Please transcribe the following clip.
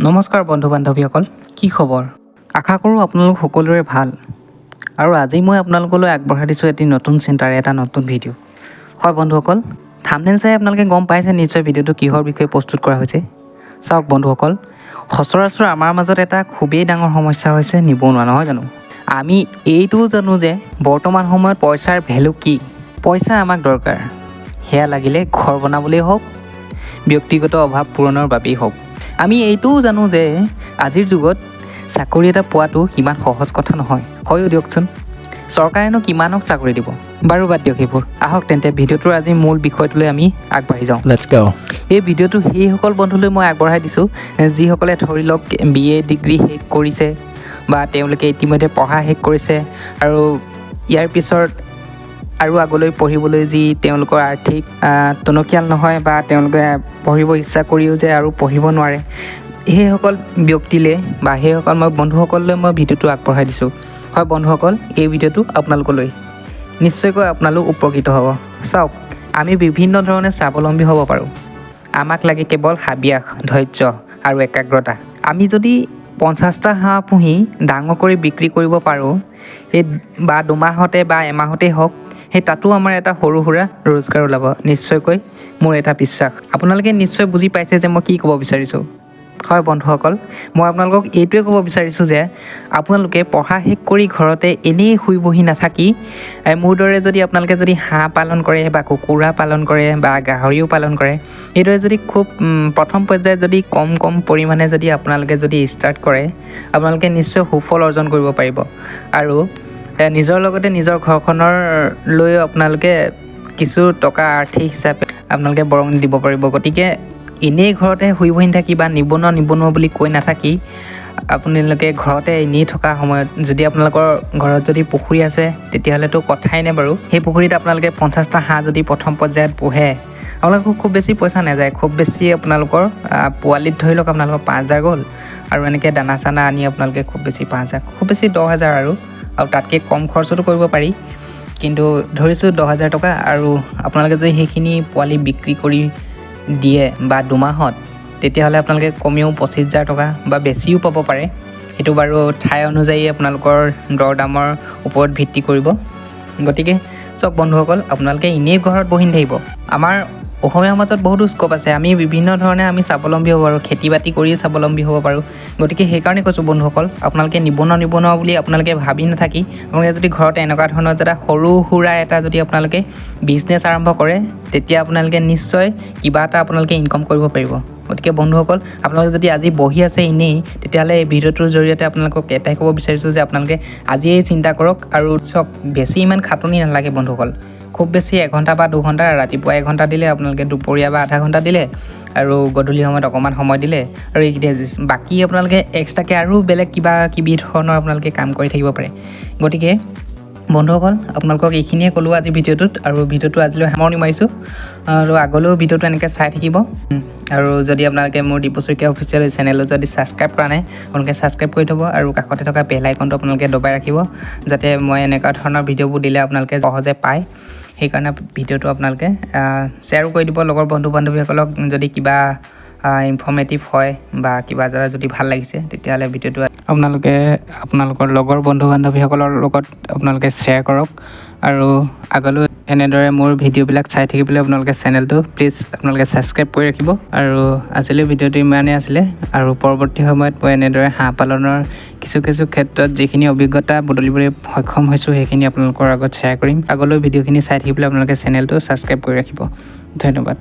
নমস্কাৰ বন্ধু বান্ধৱীসকল, কি খবৰ? আশা কৰোঁ আপোনালোক সকলোৰে ভাল। আৰু আজি মই আপোনালোকলৈ আগবঢ়াই দিছোঁ এটি নতুন চিন্তাৰে এটা নতুন ভিডিঅ'। হয় বন্ধুসকল, থাম্বনেইল চাই আপোনালোকে গম পাইছে নিশ্চয় ভিডিঅ'টো কিহৰ বিষয়ে প্ৰস্তুত কৰা হৈছে। চাওক বন্ধুসকল, সচৰাচৰ আমাৰ মাজত এটা খুবেই ডাঙৰ সমস্যা হৈছে নিবনুৱা, নহয় জানো? আমি এইটোও জানো যে বৰ্তমান সময়ত পইচাৰ ভেলু কি। পইচা আমাক দৰকাৰ, সেয়া লাগিলে ঘৰ বনাবলেই হওক, ব্যক্তিগত অভাৱ পূৰণৰ বাবেই হওক। আমি এইটোও জানো যে আজিৰ যুগত চাকৰি এটা পোৱাটো সিমান সহজ কথা নহয়। হয়ো দিয়কচোন, চৰকাৰেনো কিমানক চাকৰি দিব। বাৰু বাদ দিয়ক সেইবোৰ, আহক তেন্তে ভিডিঅ'টোৰ আজি মূল বিষয়টোলৈ আমি আগবাঢ়ি যাওঁ। Let's go. এই ভিডিঅ'টো সেইসকল বন্ধুলৈ মই আগবঢ়াই দিছোঁ যিসকলে ধৰি লওক BA ডিগ্ৰী শেষ কৰিছে বা তেওঁলোকে ইতিমধ্যে পঢ়া শেষ কৰিছে আৰু ইয়াৰ পিছত আৰু আগলৈ পঢ়িবলৈ যি তেওঁলোকৰ আৰ্থিক টনকিয়াল নহয় বা তেওঁলোকে পঢ়িব ইচ্ছা কৰিও যে আৰু পঢ়িব নোৱাৰে, সেইসকল ব্যক্তিলৈ বা সেইসকল মই বন্ধুসকললৈ মই ভিডিঅ'টো আগবঢ়াই দিছোঁ। হয় বন্ধুসকল, এই ভিডিঅ'টো আপোনালোকলৈ নিশ্চয়কৈ আপোনালোক উপকৃত হ'ব। চাওক, আমি বিভিন্ন ধৰণে স্বাৱলম্বী হ'ব পাৰোঁ। আমাক লাগে কেৱল হাবিয়াস, ধৈৰ্য আৰু একাগ্ৰতা। আমি যদি 50টা হাঁহ পুহি ডাঙৰ কৰি বিক্ৰী কৰিব পাৰোঁ, সেই বা দুমাহতে বা এমাহতেই হওক, সেই তাতো আমাৰ এটা সৰু সুৰা ৰোজগাৰ ওলাব নিশ্চয়কৈ, মোৰ এটা বিশ্বাস। আপোনালোকে নিশ্চয় বুজি পাইছে যে মই কি ক'ব বিচাৰিছোঁ। হয় বন্ধুসকল, মই আপোনালোকক এইটোৱে ক'ব বিচাৰিছোঁ যে আপোনালোকে পঢ়া শেষ কৰি ঘৰতে এনেই শুই বহি নাথাকি মোৰ দৰে যদি আপোনালোকে যদি হাঁহ পালন কৰে বা কুকুৰা পালন কৰে বা গাহৰিও পালন কৰে, এইদৰে যদি খুব প্ৰথম পৰ্যায়ত যদি কম পৰিমাণে যদি আপোনালোকে যদি ষ্টাৰ্ট কৰে, আপোনালোকে নিশ্চয় সুফল অৰ্জন কৰিব পাৰিব আৰু নিজৰ লগতে নিজৰ ঘৰখনৰ লৈ আপোনালোকে কিছু টকা আৰ্থিক হিচাপে আপোনালোকে বৰঙণি দিব পাৰিব। গতিকে এনেই ঘৰতে শুই বহি থাকি বা নিবনুৱা বুলি কৈ নাথাকি আপোনালোকে ঘৰতে এনেই থকা সময়ত যদি আপোনালোকৰ ঘৰত যদি পুখুৰী আছে তেতিয়াহ'লেতো কথাই নাই বাৰু। সেই পুখুৰীত আপোনালোকে 50টা হাঁহ যদি প্ৰথম পৰ্যায়ত পোহে, আপোনালোকৰ খুব বেছি পইচা নাযায়। খুব বেছি আপোনালোকৰ পোৱালিত ধৰি লওক আপোনালোকৰ 5,000 গ'ল আৰু এনেকৈ দানা চানা আনি আপোনালোকে খুব বেছি 5,000, খুব বেছি 10,000 আৰু তাতকৈ কম খৰচতো কৰিব পাৰি। কিন্তু ধৰিছোঁ 10,000 টকা, আৰু আপোনালোকে যদি সেইখিনি পোৱালি বিক্ৰী কৰি দিয়ে বা দুমাহত, তেতিয়াহ'লে আপোনালোকে কমেও 25,000 টকা বা বেছিও পাব পাৰে। সেইটো বাৰু ঠাই অনুযায়ী আপোনালোকৰ দৰ দামৰ ওপৰত ভিত্তি কৰিব। গতিকে চাওক বন্ধুসকল, আপোনালোকে এনেই ঘৰত বহি নাথাকিব। আমাৰ অসমীয়া সমাজত বহুতো স্ক'প আছে। আমি বিভিন্ন ধৰণে আমি স্বাৱলম্বী হ'ব পাৰোঁ, খেতি বাতি কৰিয়ে স্বাৱলম্বী হ'ব পাৰোঁ। গতিকে সেইকাৰণে কৈছোঁ বন্ধুসকল, আপোনালোকে নিবনুৱা বুলি আপোনালোকে ভাবি নাথাকি আপোনালোকে যদি ঘৰতে এনেকুৱা ধৰণৰ এটা সৰু সুৰা এটা যদি আপোনালোকে বিজনেছ আৰম্ভ কৰে, তেতিয়া আপোনালোকে নিশ্চয় কিবা এটা আপোনালোকে ইনকাম কৰিব পাৰিব। গতিকে বন্ধুসকল, আপোনালোকে যদি আজি বহি আছে এনেই, তেতিয়াহ'লে এই ভিডিঅ'টোৰ জৰিয়তে আপোনালোকক এটাই ক'ব বিচাৰিছোঁ যে আপোনালোকে আজিয়েই চিন্তা কৰক। আৰু চাওক, বেছি ইমান খাটনি নালাগে বন্ধুসকল। খুব বেছি 1 ঘণ্টা বা 2 ঘণ্টা, ৰাতিপুৱা 1 ঘণ্টা দিলে, আপোনালোকে দুপৰীয়া বা আধা ঘণ্টা দিলে, আৰু গধূলি সময়ত অকণমান সময় দিলে, আৰু এইকেইটা বাকী আপোনালোকে এক্সট্ৰাকৈ আৰু বেলেগ কিবি ধৰণৰ আপোনালোকে কাম কৰি থাকিব পাৰে। গতিকে বন্ধুসকল, আপোনালোকক এইখিনিয়ে ক'লোঁ আজি ভিডিঅ'টোত, আৰু ভিডিঅ'টো আজিলৈ সামৰণি মাৰিছোঁ। আৰু আগলৈও ভিডিঅ'টো এনেকৈ চাই থাকিব। আৰু যদি আপোনালোকে মোৰ ডিপু শইকীয়া অফিচিয়েল চেনেলত যদি ছাবস্ক্ৰাইব কৰা নাই, আপোনালোকে ছাবস্ক্ৰাইব কৰি থ'ব আৰু কাষতে থকা বেল আইকনটো আপোনালোকে দবাই ৰাখিব, যাতে মই এনেকুৱা ধৰণৰ ভিডিঅ'বোৰ দিলে আপোনালোকে সহজে পায়। সেইকাৰণে ভিডিঅ'টো আপোনালোকে শ্বেয়াৰো কৰি দিব লগৰ বন্ধু বান্ধৱীসকলক। যদি কিবা ইনফৰ্মেটিভ হয় বা কিবা যদি ভাল লাগিছে, তেতিয়াহ'লে ভিডিঅ'টো আপোনালোকে আপোনালোকৰ লগৰ বন্ধু বান্ধৱীসকলৰ লগত আপোনালোকে শ্বেয়াৰ কৰক। আৰু আগলৈ এনেদৰে মোৰ ভিডিঅ'বিলাক চাই থাকিবলৈ আপোনালোকে চেনেলটো প্লিজ আপোনালোকে ছাবস্ক্ৰাইব কৰি ৰাখিব। আৰু আজিলৈ ভিডিঅ'টো ইমানেই আছিলে, আৰু পৰৱৰ্তী সময়ত মই এনেদৰে হাঁহ পালনৰ কিছু ক্ষেত্ৰত যিখিনি অভিজ্ঞতা বুটলিবলৈ সক্ষম হৈছোঁ, সেইখিনি আপোনালোকৰ আগত শ্বেয়াৰ কৰিম। আগলৈ ভিডিঅ'খিনি চাই থাকিবলৈ আপোনালোকে চেনেলটো ছাবস্ক্ৰাইব কৰি ৰাখিব। ধন্যবাদ।